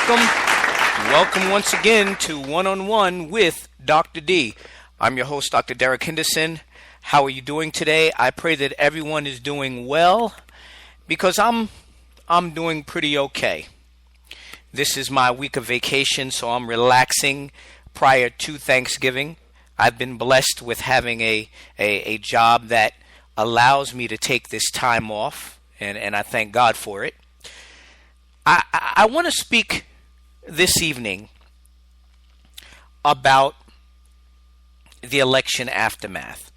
Welcome once again to One on One with Dr. D. I'm your host, Dr. Derek Henderson. How are you doing today? I pray that everyone is doing well, because I'm doing pretty okay. This is my week of vacation, so I'm relaxing prior to Thanksgiving. I've been blessed with having a job that allows me to take this time off, and I thank God for it. I want to speak this evening about the election aftermath.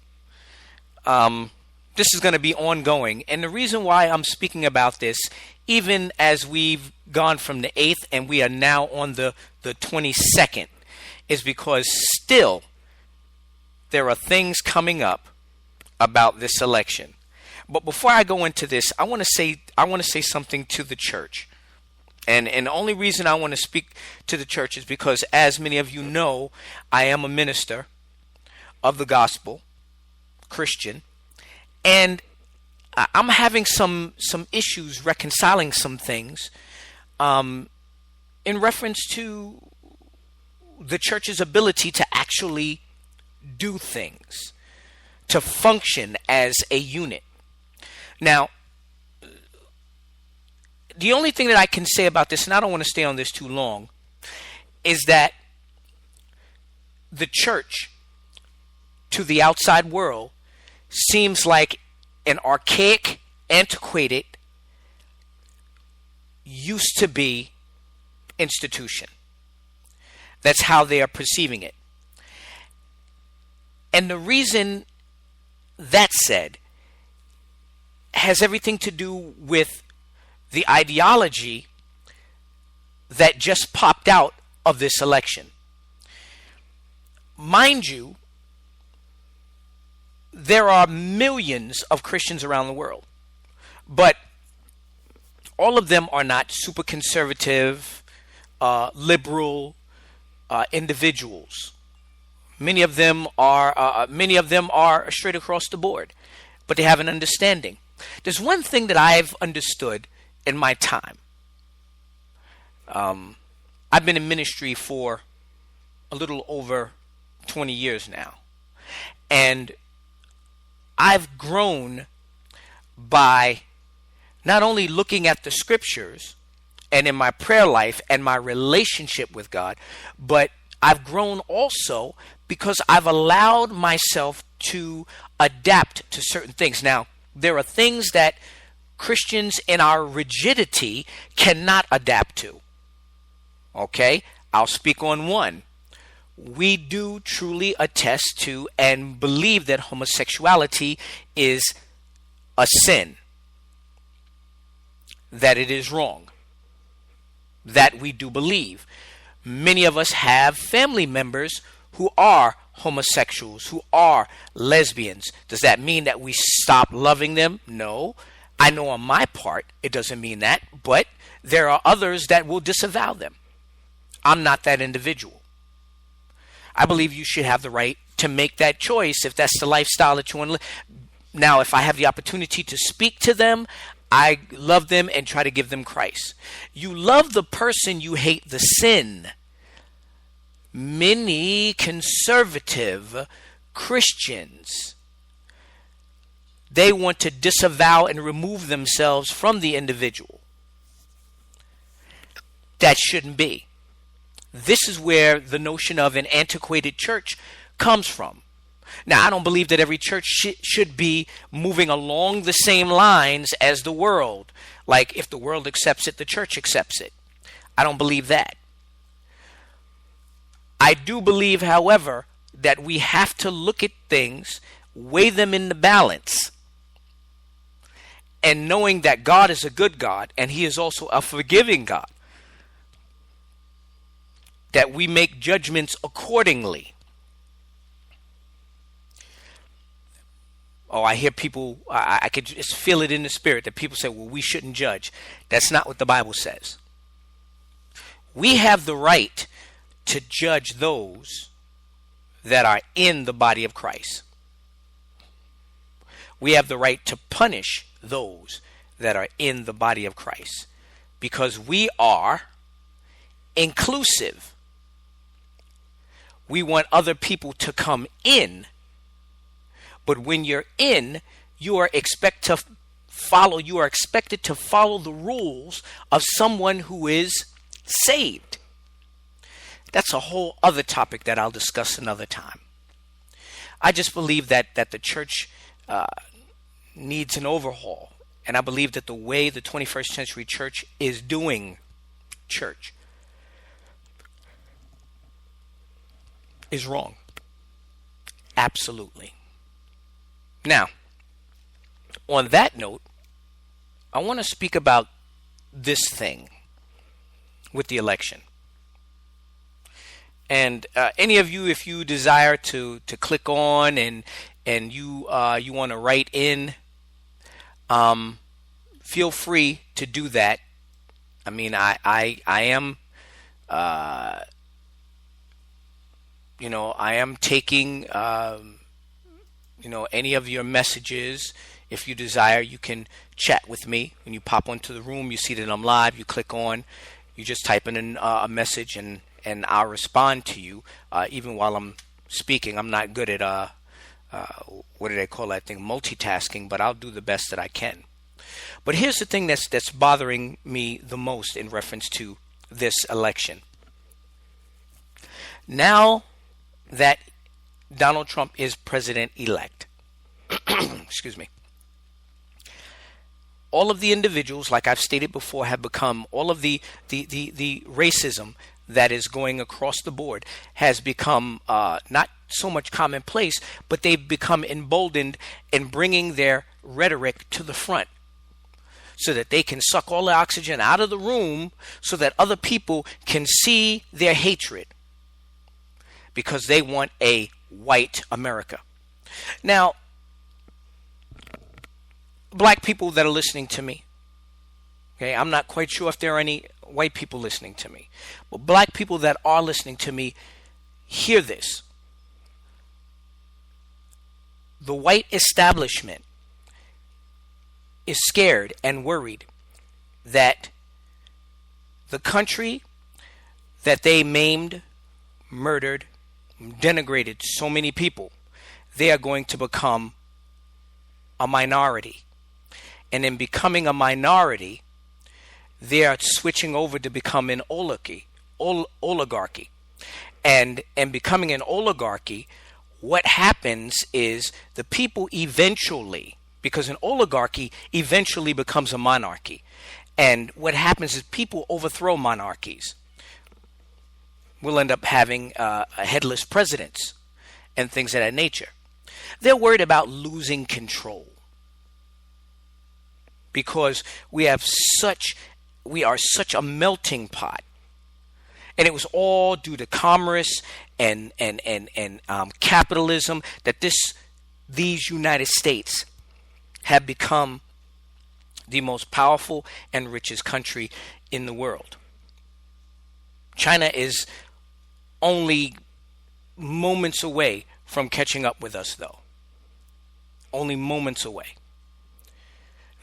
This is going to be ongoing, and the reason why I'm speaking about this, even as we've gone from the 8th and we are now on the 22nd, is because still there are things coming up about this election. But before I go into this, I want to say something to the church. And the only reason I want to speak to the church is because, as many of you know, I am a minister of the gospel, Christian, and I'm having some issues reconciling some things in reference to the church's ability to actually do things, to function as a unit. Now, the only thing that I can say about this, and I don't want to stay on this too long, is that the church to the outside world seems like an archaic, antiquated, used to be institution. That's how they are perceiving it. And the reason that's said has everything to do with the ideology that just popped out of this election. Mind you, there are millions of Christians around the world, but all of them are not super conservative, liberal individuals. Many of them are straight across the board, but they have an understanding. There's one thing that I've understood in my time. I've been in ministry for a little over 20 years now, and I've grown by not only looking at the scriptures and in my prayer life and my relationship with God, but I've grown also because I've allowed myself to adapt to certain things. Now, there are things that Christians in our rigidity cannot adapt to. Okay? I'll speak on one. We do truly attest to and believe that homosexuality is a sin, that it is wrong, that we do believe. Many of us have family members who are homosexuals, who are lesbians. Does that mean that we stop loving them? No. I know on my part it doesn't mean that, but there are others that will disavow them. I'm not that individual. I believe you should have the right to make that choice if that's the lifestyle that you want to live. Now, if I have the opportunity to speak to them, I love them and try to give them Christ. You love the person, you hate the sin. Many conservative Christians, they want to disavow and remove themselves from the individual. That shouldn't be. This is where the notion of an antiquated church comes from. Now, I don't believe that every church should be moving along the same lines as the world. Like, if the world accepts it, the church accepts it. I don't believe that. I do believe, however, that we have to look at things, weigh them in the balance, and knowing that God is a good God and He is also a forgiving God, that we make judgments accordingly. Oh, I hear people, I could just feel it in the spirit that people say, well, we shouldn't judge. That's not what the Bible says. We have the right to judge those that are in the body of Christ. We have the right to punish those that are in the body of Christ, because we are inclusive. We want other people to come in, but when you're in, you are expected to follow the rules of someone who is saved. That's a whole other topic that I'll discuss another time. I just believe that the church needs an overhaul. And I believe that the way the 21st century church is doing church is wrong. Absolutely. Now, on that note, I want to speak about this thing with the election. And any of you, if you desire to click on and you want to write in, feel free to do that. I mean, I am, I am taking, any of your messages. If you desire, you can chat with me. When you pop onto the room, you see that I'm live. You click on, you just type in a message, and I'll respond to you. Even while I'm speaking, I'm not good at what do they call that thing? Multitasking, but I'll do the best that I can. But here's the thing that's bothering me the most in reference to this election. Now that Donald Trump is president-elect, excuse me, all of the individuals, like I've stated before, have become, all of the racism that is going across the board has become not so much commonplace, but they've become emboldened in bringing their rhetoric to the front so that they can suck all the oxygen out of the room so that other people can see their hatred because they want a white America. Now, black people that are listening to me, okay, I'm not quite sure if there are any white people listening to me, but black people that are listening to me, hear this. The white establishment is scared and worried that the country that they maimed, murdered, denigrated so many people, they are going to become a minority. And in becoming a minority, they are switching over to become an oligarchy. And becoming an oligarchy, what happens is the people eventually, because an oligarchy eventually becomes a monarchy. And what happens is people overthrow monarchies. We'll end up having headless presidents and things of that nature. They're worried about losing control because we are such a melting pot. And it was all due to commerce and capitalism that these United States have become the most powerful and richest country in the world. China is only moments away from catching up with us, though. Only moments away.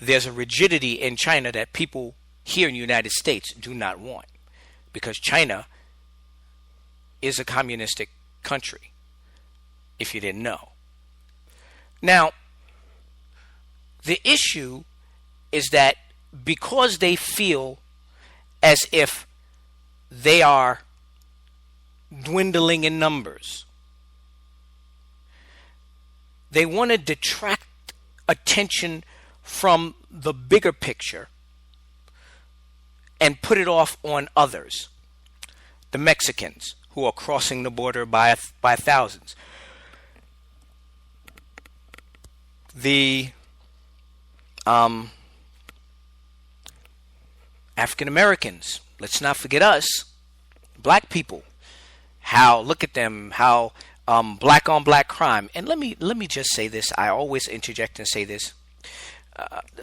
There's a rigidity in China that people here in the United States do not want, because China is a communistic country, if you didn't know. Now, the issue is that because they feel as if they are dwindling in numbers, they want to detract attention from the bigger picture and put it off on others. The Mexicans who are crossing the border by thousands. The African Americans, let's not forget us, black people. Look at them, how black on black crime. And let me just say this. I always interject and say this.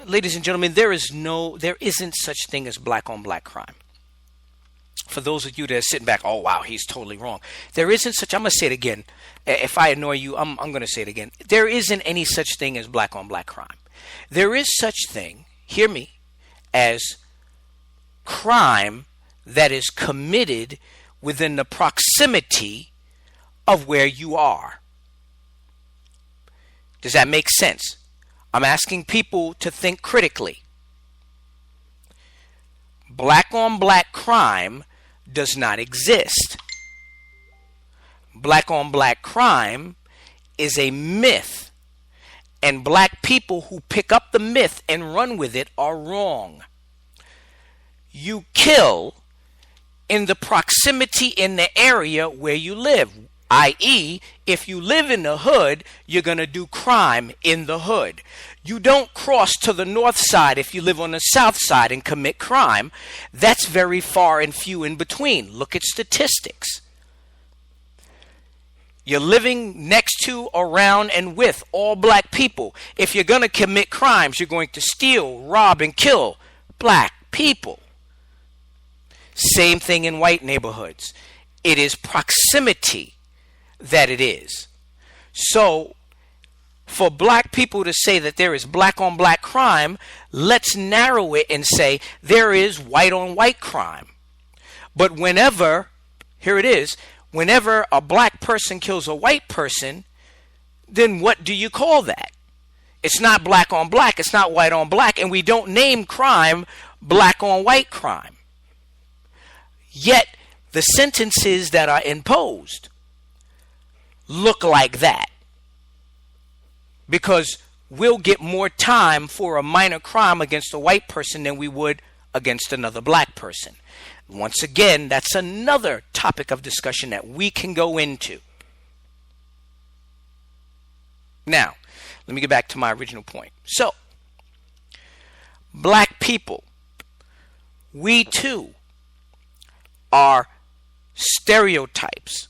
Ladies and gentlemen, there isn't such thing as black on black crime. For those of you that are sitting back, oh wow, he's totally wrong. There isn't such, I'm going to say it again. If I annoy you, I'm going to say it again. There isn't any such thing as black on black crime. There is such thing, hear me, as crime that is committed within the proximity of where you are. Does that make sense? I'm asking people to think critically. Black on black crime does not exist. Black on black crime is a myth, and black people who pick up the myth and run with it are wrong. You kill in the proximity in the area where you live, i.e., if you live in the hood, you're going to do crime in the hood. You don't cross to the north side if you live on the south side and commit crime. That's very far and few in between. Look at statistics. You're living next to, around, and with all black people. If you're going to commit crimes, you're going to steal, rob, and kill black people. Same thing in white neighborhoods. It is proximity that it is. So, for black people to say that there is black on black crime, let's narrow it and say there is white on white crime. But whenever, here it is, whenever a black person kills a white person, then what do you call that? It's not black on black, it's not white on black, and we don't name crime black on white crime. Yet, the sentences that are imposed look like that. Because we'll get more time for a minor crime against a white person than we would against another black person. Once again, that's another topic of discussion that we can go into. Now, let me get back to my original point. So, black people, we too are stereotypes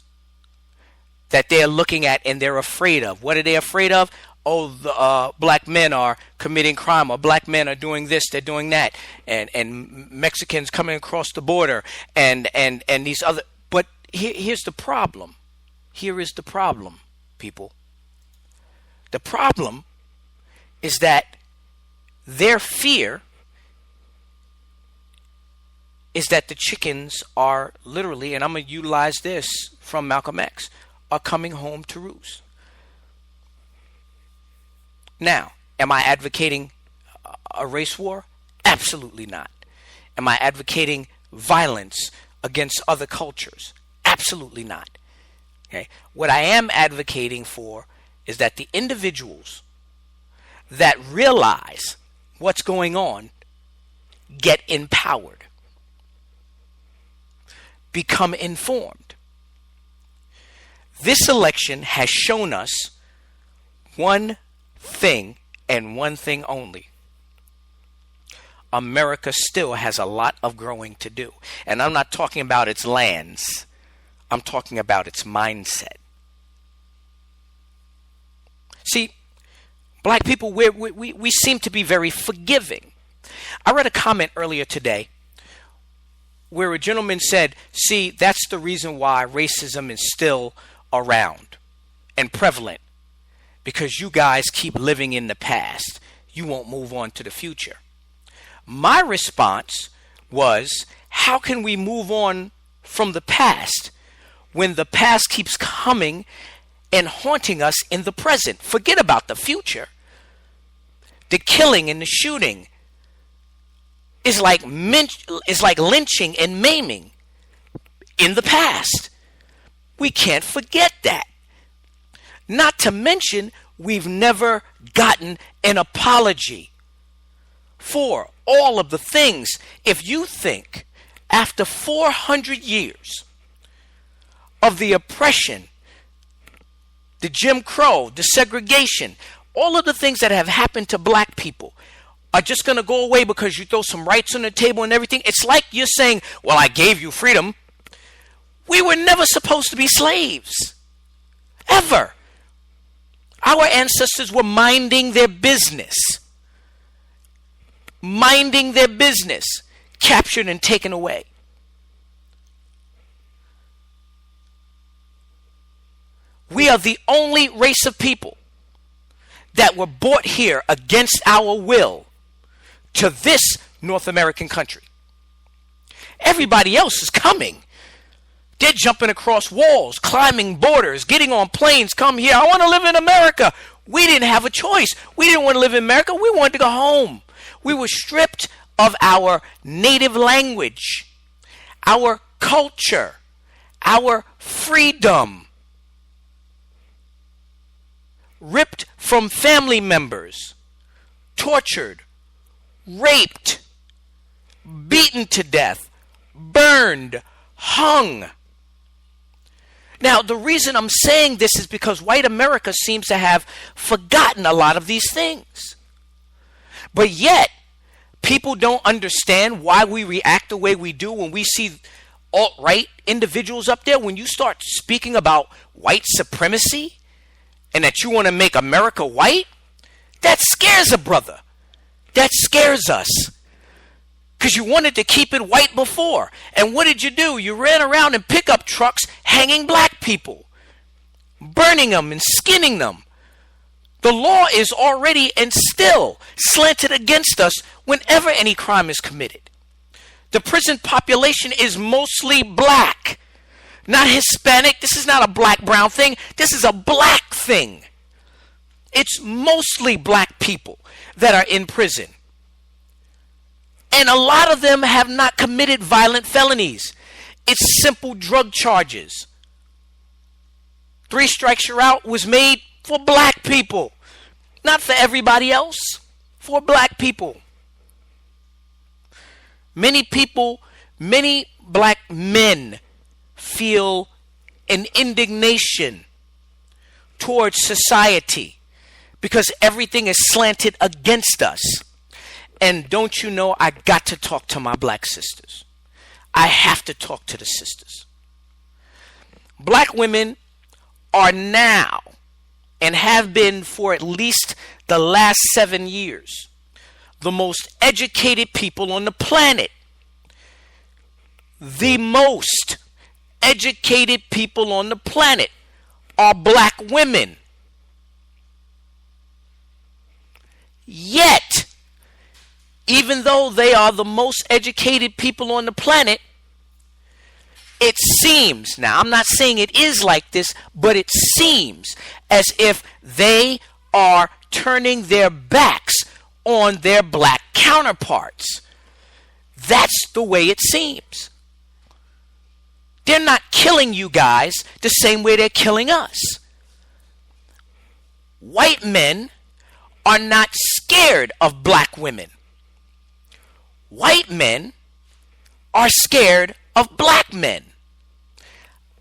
that they're looking at and they're afraid of. What are they afraid of? Oh, the black men are committing crime, or black men are doing this, they're doing that, and Mexicans coming across the border, and these other. But here's the problem. Here is the problem, people. The problem is that their fear is that the chickens are literally, and I'm going to utilize this from Malcolm X, are coming home to roost. Now, am I advocating a race war? Absolutely not. Am I advocating violence against other cultures? Absolutely not. Okay. What I am advocating for is that the individuals that realize what's going on get empowered, become informed. This election has shown us one thing and one thing only. America still has a lot of growing to do. And I'm not talking about its lands. I'm talking about its mindset. See, black people, we seem to be very forgiving. I read a comment earlier today where a gentleman said, see, that's the reason why racism is still around and prevalent. Because you guys keep living in the past. You won't move on to the future. My response was, how can we move on from the past when the past keeps coming and haunting us in the present? Forget about the future. The killing and the shooting is like lynching and maiming in the past. We can't forget that. Not to mention, we've never gotten an apology for all of the things. If you think after 400 years of the oppression, the Jim Crow, the segregation, all of the things that have happened to black people are just going to go away because you throw some rights on the table and everything. It's like you're saying, well, I gave you freedom. We were never supposed to be slaves. Ever. Our ancestors were minding their business. Minding their business. Captured and taken away. We are the only race of people that were brought here against our will to this North American country. Everybody else is coming. They're jumping across walls, climbing borders, getting on planes, come here. I want to live in America. We didn't have a choice. We didn't want to live in America. We wanted to go home. We were stripped of our native language, our culture, our freedom, ripped from family members, tortured, raped, beaten to death, burned, hung. Now, the reason I'm saying this is because white America seems to have forgotten a lot of these things. But yet, people don't understand why we react the way we do when we see alt-right individuals up there. When you start speaking about white supremacy and that you want to make America white, that scares a brother. That scares us. Because you wanted to keep it white before. And what did you do? You ran around in pickup trucks hanging black people, burning them and skinning them. The law is already and still slanted against us whenever any crime is committed. The prison population is mostly black, not Hispanic. This is not a black-brown thing. This is a black thing. It's mostly black people that are in prison. And a lot of them have not committed violent felonies. It's simple drug charges. 3 strikes you're out was made for black people. Not for everybody else. For black people. Many black men feel an indignation towards society because everything is slanted against us. And don't you know, I got to talk to my black sisters. I have to talk to the sisters. Black women are now, and have been for at least the last 7 years, the most educated people on the planet. The most educated people on the planet are black women. Yet, even though they are the most educated people on the planet, it seems, now I'm not saying it is like this, but it seems as if they are turning their backs on their black counterparts. That's the way it seems. They're not killing you guys the same way they're killing us. White men are not scared of black women. White men are scared of black men.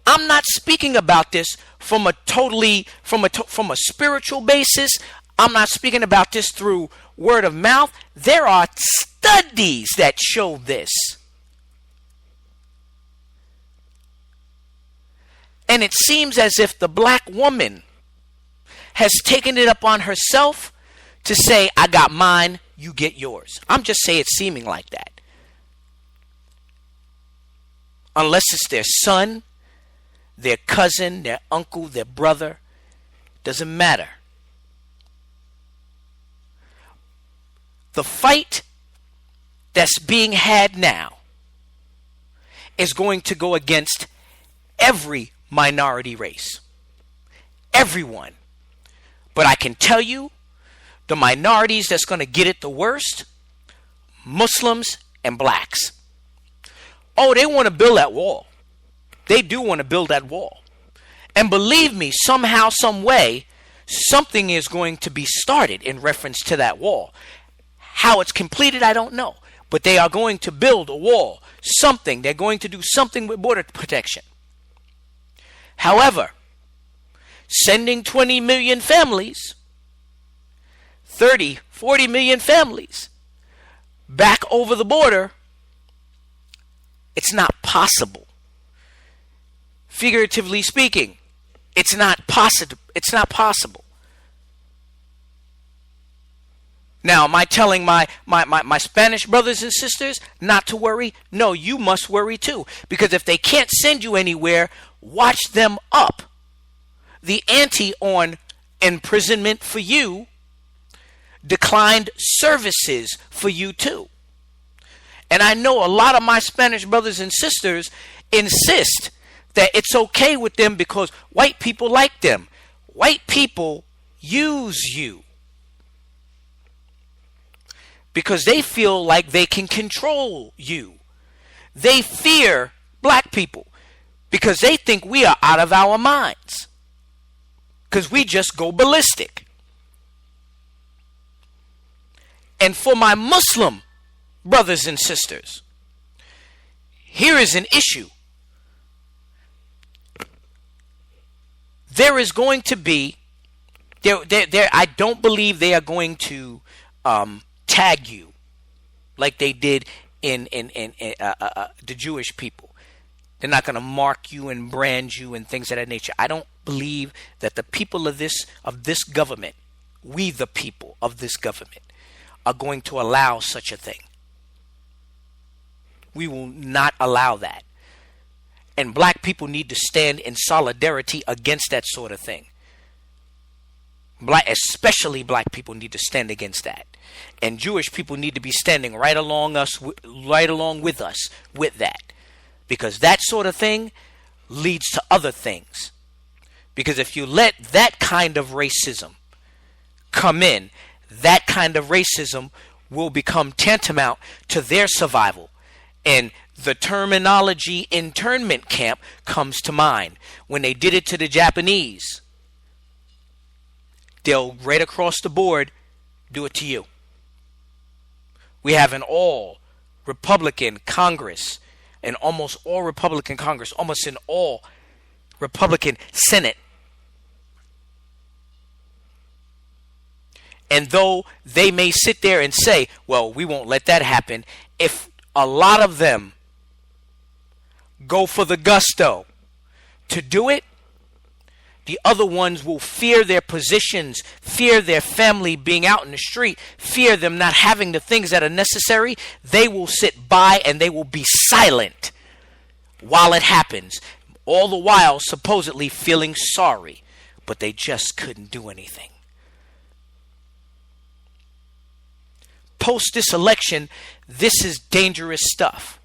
I'm not speaking about this from a spiritual basis. I'm not speaking about this through word of mouth. There are studies that show this. And it seems as if the black woman has taken it upon herself to say, I got mine, you get yours. I'm just saying it's seeming like that. Unless it's their son, their cousin, their uncle, their brother. Doesn't matter. The fight that's being had now is going to go against every minority race. Everyone. But I can tell you, the minorities that's going to get it the worst, Muslims and blacks. Oh, they want to build that wall. They do want to build that wall. And believe me, somehow, some way, something is going to be started in reference to that wall. How it's completed, I don't know. But they are going to build a wall. Something. They're going to do something with border protection. However, sending 20 million families, 30, 40 million families back over the border, it's not possible. Figuratively speaking, it's not possible. It's not possible. Now, am I telling my Spanish brothers and sisters not to worry? No, you must worry too. Because if they can't send you anywhere, watch them up. The ante on imprisonment for you, declined services for you too. And I know a lot of my Spanish brothers and sisters insist that it's okay with them because white people like them. White people use you because they feel like they can control you. They fear black people because they think we are out of our minds, because we just go ballistic. And for my Muslim brothers and sisters, here is an issue. There is going to be, I don't believe they are going to tag you like they did in the Jewish people. They're not going to mark you and brand you and things of that nature. I don't believe that the people of this government, we the people of this government, are going to allow such a thing. We will not allow that. And black people need to stand in solidarity against that sort of thing. Especially black people need to stand against that. And Jewish people need to be standing right along with us with that. Because that sort of thing leads to other things. Because if you let that kind of racism come in, that kind of racism will become tantamount to their survival. And the terminology internment camp comes to mind. When they did it to the Japanese, they'll right across the board do it to you. We have an all Republican Congress, an almost all Republican Congress, almost an all Republican Senate. And though they may sit there and say, well, we won't let that happen, if a lot of them go for the gusto to do it, the other ones will fear their positions, fear their family being out in the street, fear them not having the things that are necessary. They will sit by and they will be silent while it happens, all the while supposedly feeling sorry, but they just couldn't do anything. Post this election, this is dangerous stuff.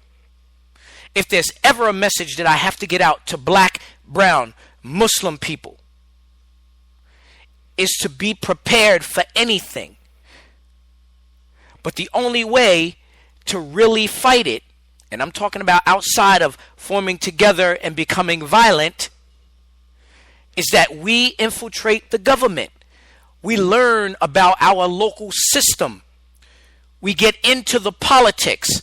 If there's ever a message that I have to get out to black, brown, Muslim people, is to be prepared for anything. But the only way to really fight it, and I'm talking about outside of forming together and becoming violent, is that we infiltrate the government. We learn about our local system. We get into the politics.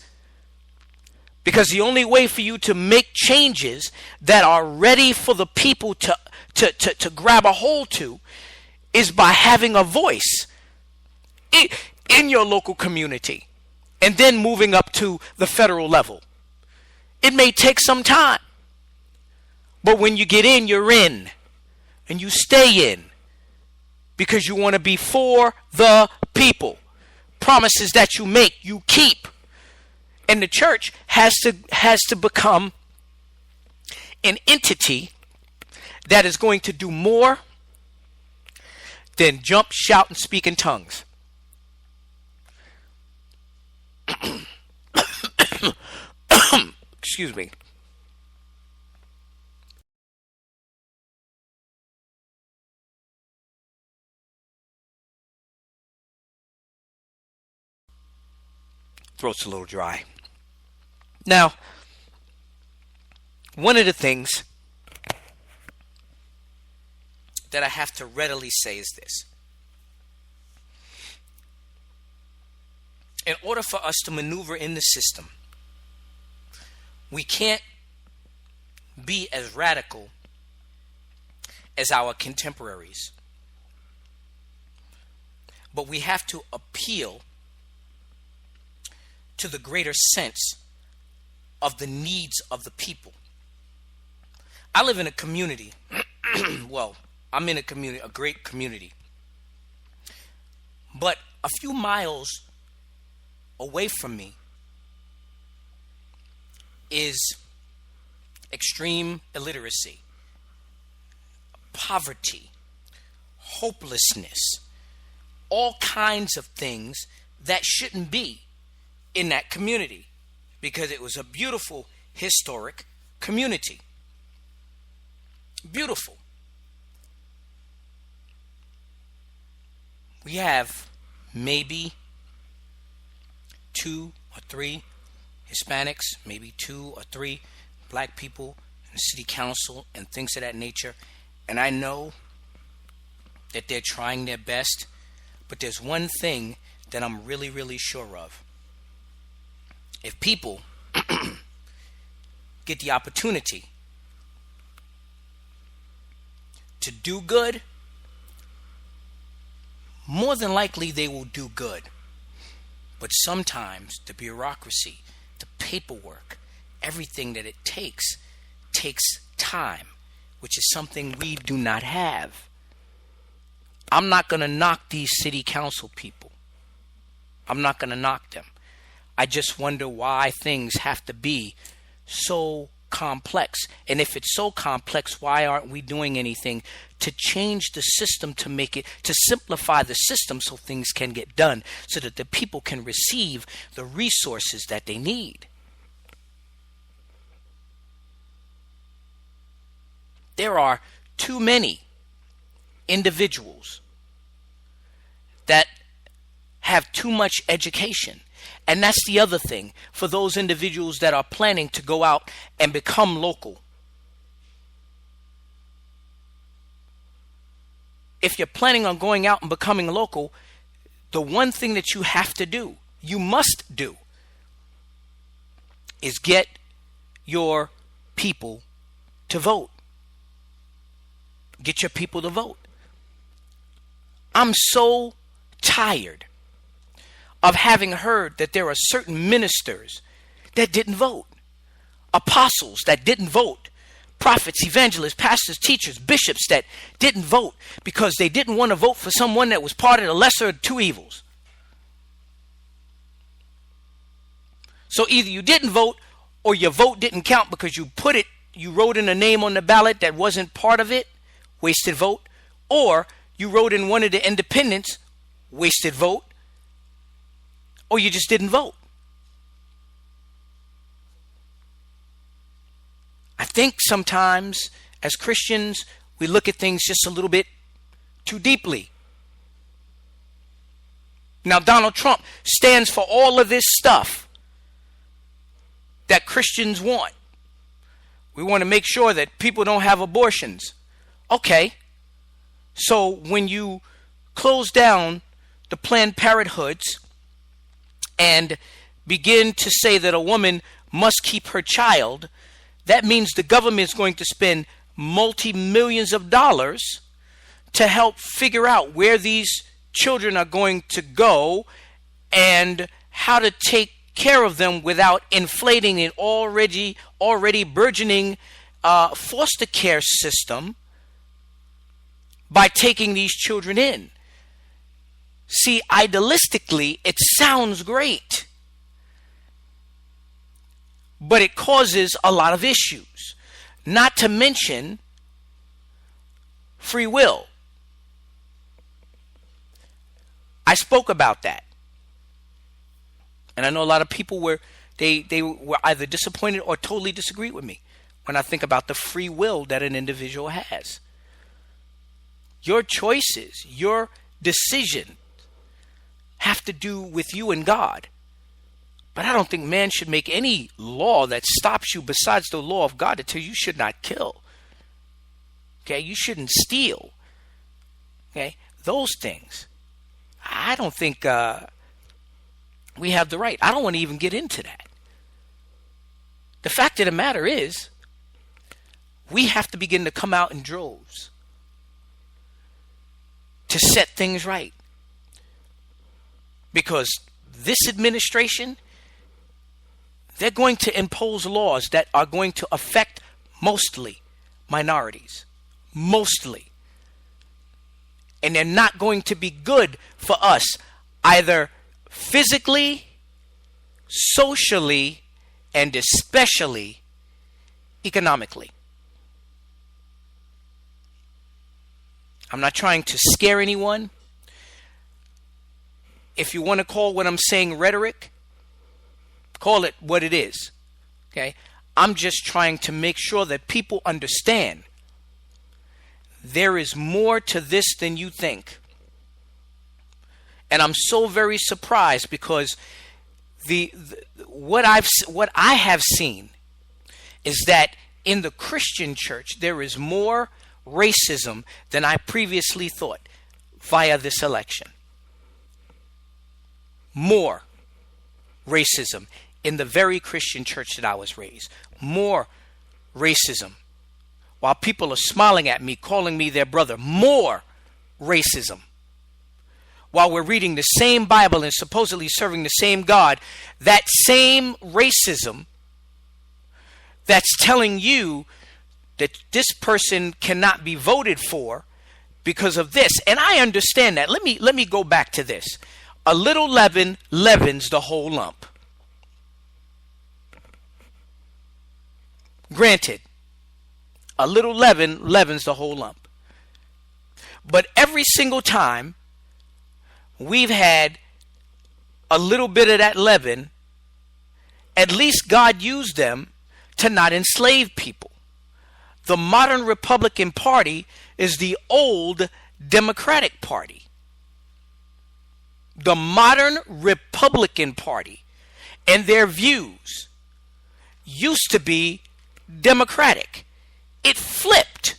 Because the only way for you to make changes that are ready for the people to grab a hold to is by having a voice in your local community and then moving up to the federal level. It may take some time, but when you get in, you're in, and you stay in because you want to be for the people. Promises that you make, you keep. And the church has to become an entity that is going to do more than jump, shout, and speak in tongues. Excuse me. Throat's a little dry. Now, one of the things that I have to readily say is this. In order for us to maneuver in the system, we can't be as radical as our contemporaries. But we have to appeal to the greater sense of the needs of the people. I live in a community. Well, I'm in a community, a great community. But a few miles away from me is extreme illiteracy, poverty, hopelessness, all kinds of things that shouldn't be in that community. because it was a beautiful, historic community. Beautiful. We have maybe 2 or 3 Hispanics, maybe 2 or 3 black people in the city council and things of that nature. And I know that they're trying their best, but there's one thing that I'm really, really sure of. If people get the opportunity to do good, more than likely they will do good. But sometimes the bureaucracy, the paperwork, everything that it takes time, which is something we do not have. I'm not going to knock these city council people. I'm not going to knock them. I just wonder why things have to be so complex. And if it's so complex, why aren't we doing anything to change the system, to make it, to simplify the system so things can get done, so that the people can receive the resources that they need? There are too many individuals that have too much education. And that's the other thing for those individuals that are planning to go out and become local. If you're planning on going out and becoming local, the one thing that you have to do, you must do, is get your people to vote. Get your people to vote. I'm so tired of having heard that there are certain ministers that didn't vote, apostles that didn't vote, prophets, evangelists, pastors, teachers, bishops that didn't vote because they didn't want to vote for someone that was part of the lesser of two evils. So either you didn't vote or your vote didn't count because you wrote in a name on the ballot that wasn't part of it, wasted vote, or you wrote in one of the independents, wasted vote, or you just didn't vote. I think sometimes as Christians, we look at things just a little bit too deeply. Now, Donald Trump stands for all of this stuff that Christians want. We want to make sure that people don't have abortions. Okay. So when you close down the Planned Parenthoods and begin to say that a woman must keep her child, that means the government is going to spend multi-millions of dollars to help figure out where these children are going to go and how to take care of them without inflating an already burgeoning foster care system by taking these children in. See, idealistically, it sounds great, but it causes a lot of issues, not to mention free will. I spoke about that, and I know a lot of people were either disappointed or totally disagreed with me when I think about the free will that an individual has. Your choices, your decision have to do with you and God. But I don't think man should make any law that stops you besides the law of God that tells you should not kill. Okay, you shouldn't steal. Okay, those things. I don't think we have the right. I don't want to even get into that. The fact of the matter is, we have to begin to come out in droves to set things right. Because this administration, they're going to impose laws that are going to affect mostly minorities. Mostly. And they're not going to be good for us, either physically, socially, and especially economically. I'm not trying to scare anyone. If you want to call what I'm saying rhetoric, Call it what it is. Okay? I'm just trying to make sure that people understand there is more to this than you think. And I'm so very surprised because what I have seen is that in the Christian church there is more racism than I previously thought via this election. More racism in the very Christian church that I was raised. More racism. While people are smiling at me, calling me their brother. More racism. While we're reading the same Bible and supposedly serving the same God, that same racism that's telling you that this person cannot be voted for because of this. And I understand that. Let me go back to this. A little leaven leavens the whole lump. Granted, a little leaven leavens the whole lump. But every single time we've had a little bit of that leaven, at least God used them to not enslave people. The modern Republican Party is the old Democratic Party. The modern Republican Party and their views used to be Democratic. It flipped.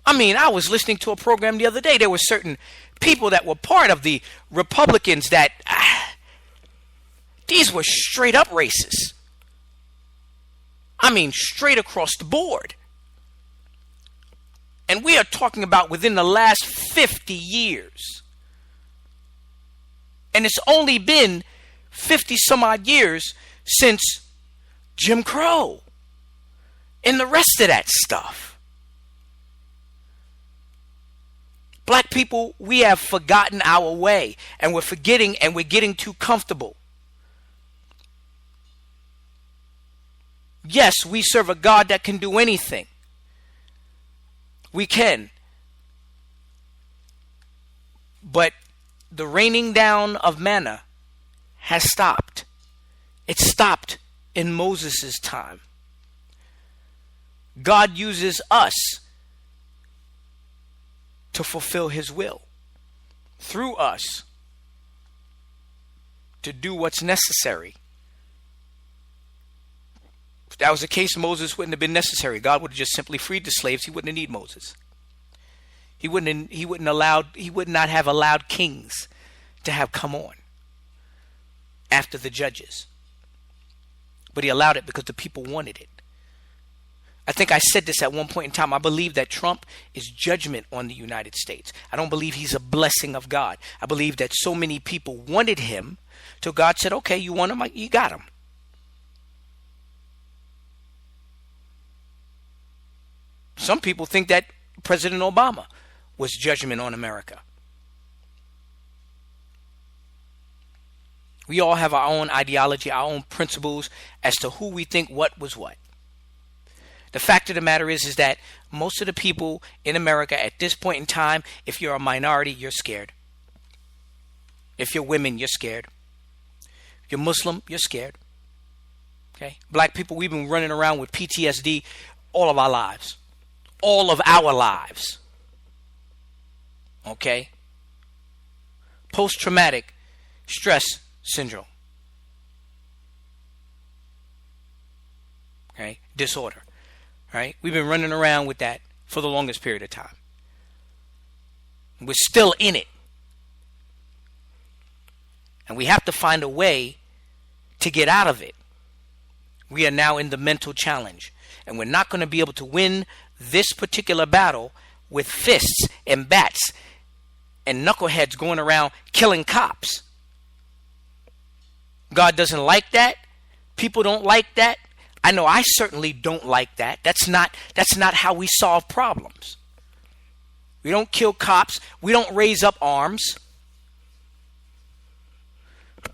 I mean, I was listening to a program the other day. There were certain people that were part of the Republicans that these were straight up racist. I mean, straight across the board. And we are talking about within the last 50 years. And it's only been 50 some odd years since Jim Crow and the rest of that stuff. Black people, we have forgotten our way, and we're forgetting, and we're getting too comfortable. Yes, we serve a God that can do anything. We can. But the raining down of manna has stopped. It stopped in Moses' time. God uses us to fulfill his will through us to do what's necessary. If that was the case, Moses wouldn't have been necessary. God would have just simply freed the slaves. He wouldn't have need Moses. He would not have allowed kings to have come on after the judges. But he allowed it because the people wanted it. I think I said this at one point in time. I believe that Trump is judgment on the United States. I don't believe he's a blessing of God. I believe that so many people wanted him till God said, okay, you want him? You got him. Some people think that President Obama was judgment on America. We all have our own ideology, our own principles as to who we think what was what. The fact of the matter is that most of the people in America at this point in time, if you're a minority, you're scared. If you're women, you're scared. If you're Muslim, you're scared. Okay? Black people, we've been running around with PTSD all of our lives. All of our lives. Okay? Post-traumatic stress syndrome. Okay? Disorder. Right? We've been running around with that for the longest period of time. We're still in it. And we have to find a way to get out of it. We are now in the mental challenge. And we're not going to be able to win this particular battle with fists and bats and knuckleheads going around killing cops. God doesn't like that. People don't like that. I know I certainly don't like that. That's not how we solve problems. We don't kill cops. We don't raise up arms.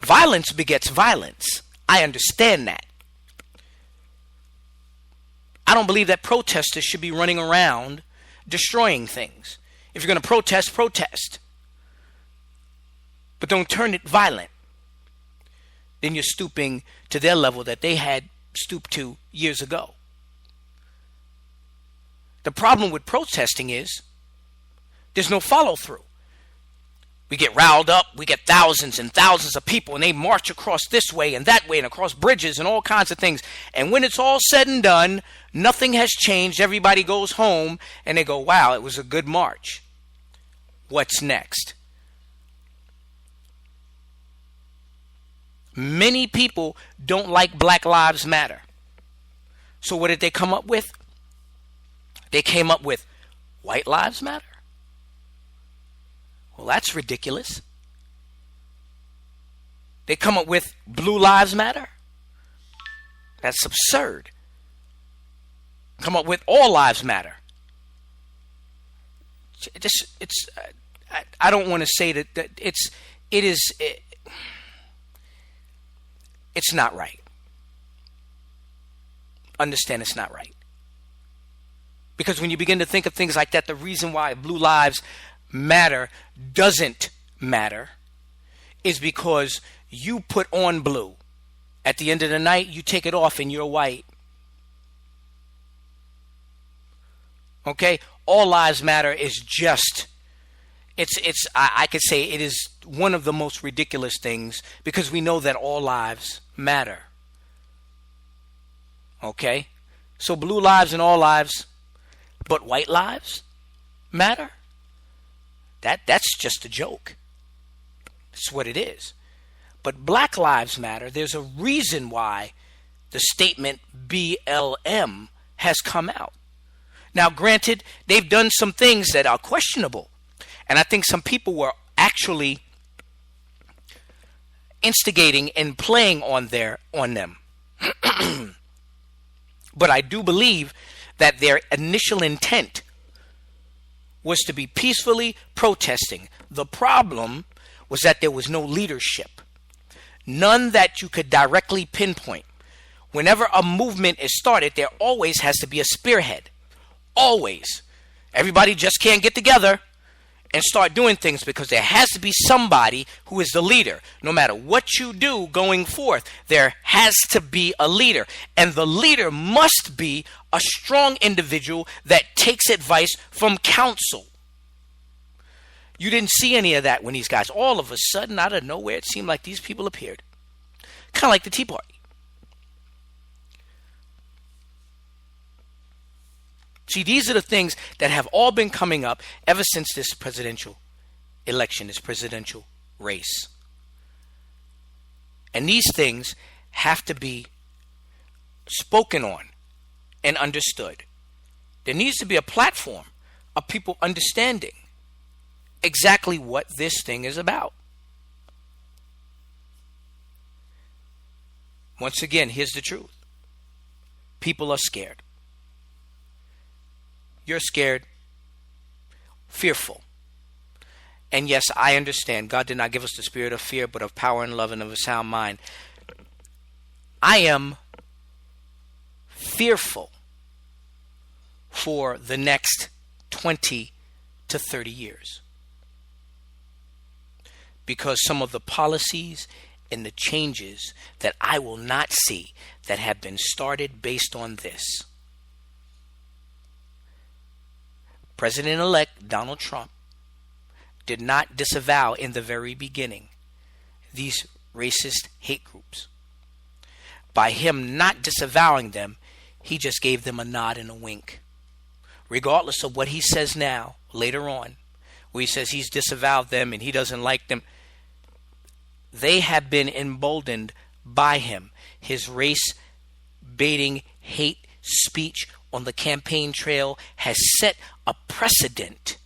Violence begets violence. I understand that. I don't believe that protesters should be running around destroying things. If you're going to protest, protest. but don't turn it violent. Then you're stooping to their level that they had stooped to years ago. The problem with protesting is there's no follow through. We get riled up, we get thousands and thousands of people, and they march across this way and that way and across bridges and all kinds of things. And when it's all said and done, nothing has changed. Everybody goes home and they go, wow, it was a good march. What's next? Many people don't like Black Lives Matter. So what did they come up with? They came up with White Lives Matter. Well, that's ridiculous. They come up with Blue Lives Matter. That's absurd. Come up with All Lives Matter. I don't want to say that it's not right. Understand it's not right. Because when you begin to think of things like that, the reason why Blue Lives Matter doesn't matter is because you put on blue. At the end of the night, you take it off and you're white. Okay? All Lives Matter is just, I could say it is one of the most ridiculous things because we know that all lives matter. Okay? So blue lives and all lives, but white lives matter? That's just a joke. That's what it is. But Black Lives Matter, there's a reason why the statement BLM has come out. Now, granted, they've done some things that are questionable. And I think some people were actually instigating and playing on them. But I do believe that their initial intent was to be peacefully protesting. The problem was that there was no leadership. None that you could directly pinpoint. Whenever a movement is started, there always has to be a spearhead. Always. Everybody just can't get together and start doing things because there has to be somebody who is the leader. No matter what you do going forth, there has to be a leader. And the leader must be a strong individual that takes advice from counsel. You didn't see any of that when these guys, all of a sudden, out of nowhere, it seemed like these people appeared. Kind of like the Tea Party. See, these are the things that have all been coming up ever since this presidential election, this presidential race. And these things have to be spoken on and understood. There needs to be a platform of people understanding exactly what this thing is about. Once again, here's the truth. People are scared. You're scared, fearful. And yes, I understand. God did not give us the spirit of fear, but of power and love and of a sound mind. I am fearful for the next 20 to 30 years. Because some of the policies and the changes that I will not see that have been started based on this. President-elect Donald Trump did not disavow in the very beginning these racist hate groups. By him not disavowing them, he just gave them a nod and a wink. Regardless of what he says now, later on, where he says he's disavowed them and he doesn't like them, they have been emboldened by him. His race-baiting hate speech on the campaign trail has set a precedent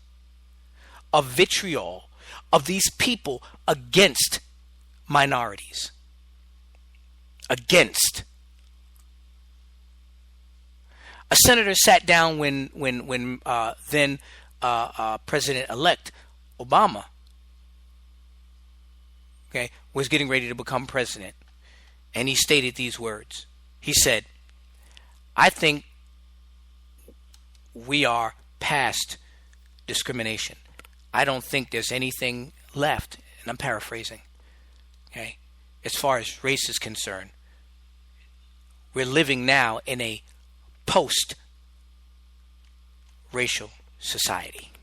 of vitriol of these people against minorities. Against. A senator sat down when then President-elect Obama, was getting ready to become president, and he stated these words. He said, "I think we are past discrimination. I don't think there's anything left." and I'm paraphrasing, okay, as far as race is concerned, we're living now in a post-racial society.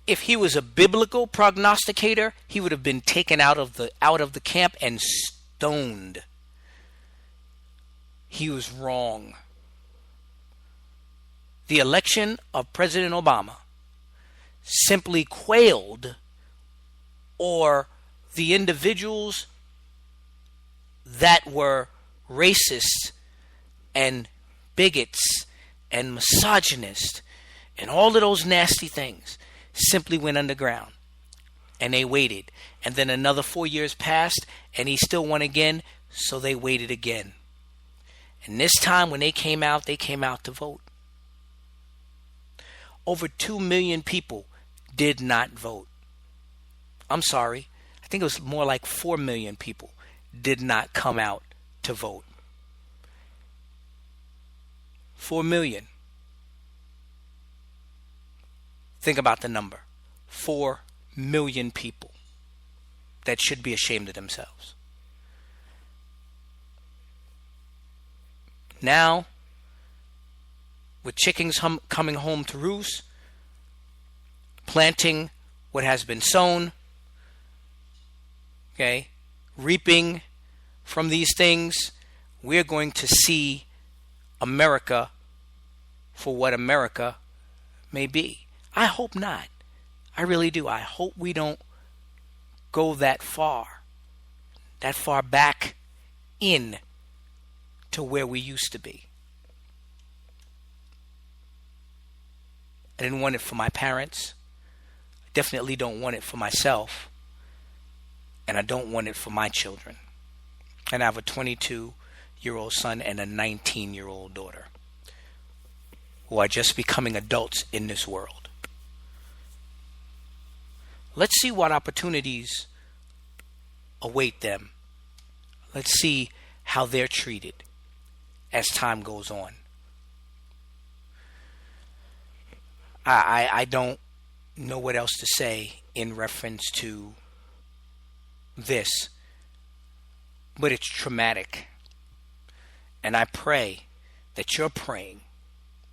If he was a biblical prognosticator, he would have been taken out of the camp and stoned. He was wrong. The election of President Obama simply quailed, or the individuals that were racist and bigots and misogynist and all of those nasty things simply went underground, and they waited. And then another 4 years passed, and he still won again, so they waited again. And this time when they came out to vote. Over 2 million people did not vote. I'm sorry, I think it was more like 4 million people did not come out to vote. 4 million. Think about the number. 4 million people that should be ashamed of themselves. Now, with chickens coming home to roost, planting what has been sown, okay, reaping from these things, we're going to see America for what America may be. I hope not. I really do. I hope we don't go that far back in to where we used to be. I didn't want it for my parents. I definitely don't want it for myself. And I don't want it for my children. And I have a 22-year-old son and a 19-year-old daughter who are just becoming adults in this world. Let's see what opportunities await them. Let's see how they're treated as time goes on. I don't know what else to say in reference to this, but it's traumatic. And I pray that you're praying,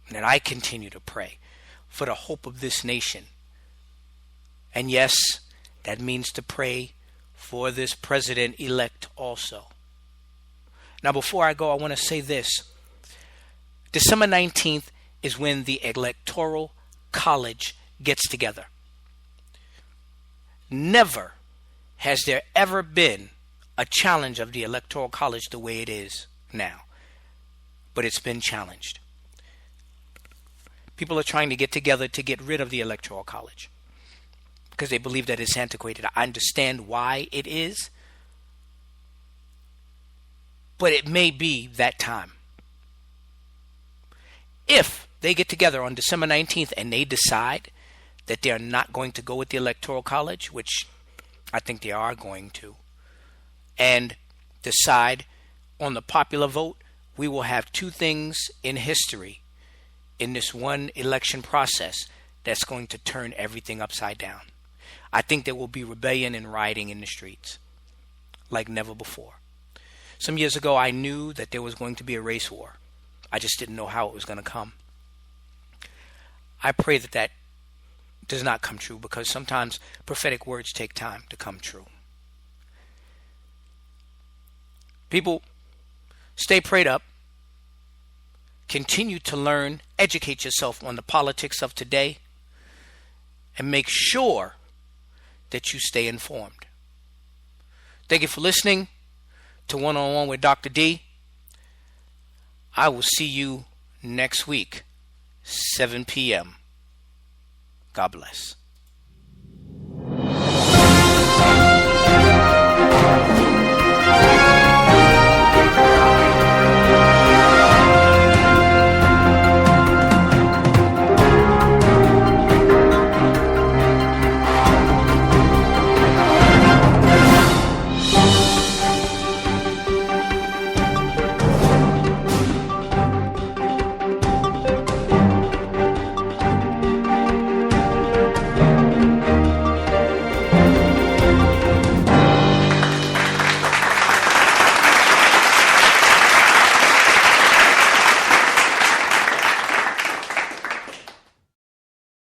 and that I continue to pray for the hope of this nation. And yes, that means to pray for this president-elect also. Now, before I go, I want to say this. December 19th is when the Electoral College gets together. Never has there ever been a challenge of the Electoral College the way it is now. But it's been challenged. People are trying to get together to get rid of the Electoral College because they believe that it's antiquated. I understand why it is, but it may be that time. If they get together on December 19th and they decide that they're not going to go with the Electoral College, which I think they are going to, and decide on the popular vote, we will have two things in history in this one election process that's going to turn everything upside down. I think there will be rebellion and rioting in the streets like never before. Some years ago, I knew that there was going to be a race war. I just didn't know how it was going to come. I pray that that does not come true, because sometimes prophetic words take time to come true. People, stay prayed up. Continue to learn, educate yourself on the politics of today, and make sure that you stay informed. Thank you for listening to One-on-One with Dr. D. I will see you next week, 7 p.m. God bless.